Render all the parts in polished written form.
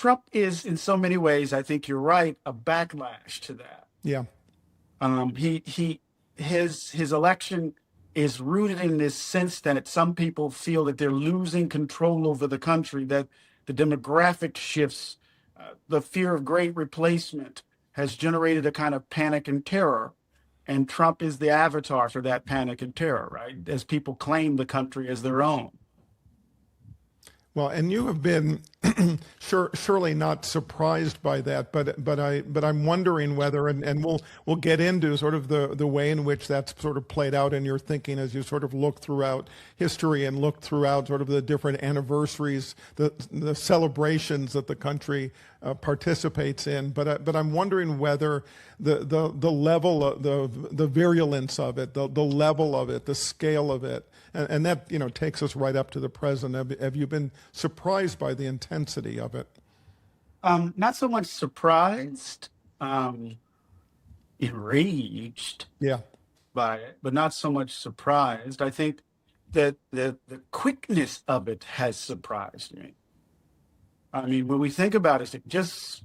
Trump is, in so many ways, I think you're right, a backlash to that. Yeah. His election is rooted in this sense that some people feel that they're losing control over the country, that the demographic shifts, the fear of great replacement has generated a kind of panic and terror. And Trump is the avatar for that panic and terror, right? As people claim the country as their own. Well, and you have been surely not surprised by that, but I'm wondering whether, and we'll get into sort of the way in which that's sort of played out in your thinking as you sort of look throughout history and look throughout sort of the different anniversaries, the celebrations that the country participates in. But I'm wondering whether the level of the virulence of it, the level of it, the scale of it, and that takes us right up to the present. Have you been surprised by the intensity of it? Not so much surprised, enraged Yeah. by it, but not so much surprised. I think that the quickness of it has surprised me. I mean, when we think about it, just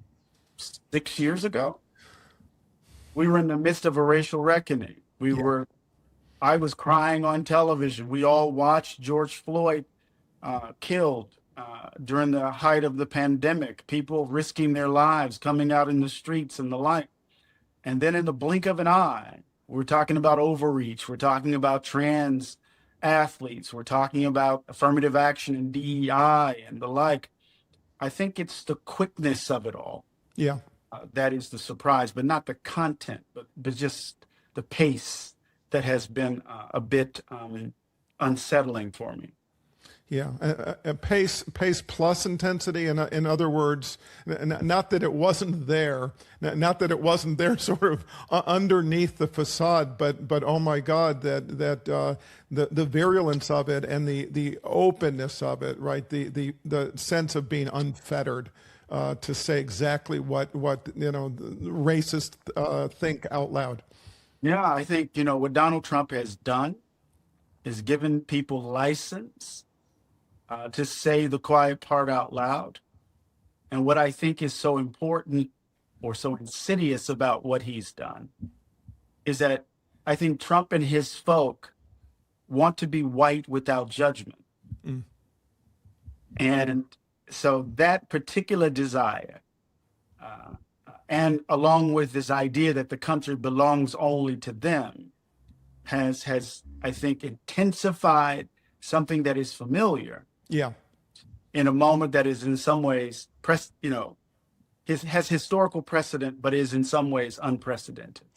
6 years ago, we were in the midst of a racial reckoning. I was crying on television. We all watched George Floyd killed during the height of the pandemic, people risking their lives, coming out in the streets and the like. And then in the blink of an eye, we're talking about overreach. We're talking about trans athletes. We're talking about affirmative action and DEI and the like. I think it's the quickness of it all. Yeah. That is the surprise, but not the content, but just the pace that has been a bit unsettling for me. Yeah, a pace plus intensity. In other words, not that it wasn't there, sort of underneath the facade, but oh my God, that the virulence of it and the openness of it, right? The sense of being unfettered to say exactly what racists think out loud. Yeah, I think what Donald Trump has done is given people license to say the quiet part out loud. And what I think is so important or so insidious about what he's done is that I think Trump and his folk want to be white without judgment. Mm. And so that particular desire, and along with this idea that the country belongs only to them, has I think, intensified something that is familiar. Yeah. In a moment that is in some ways, has historical precedent, but is in some ways unprecedented.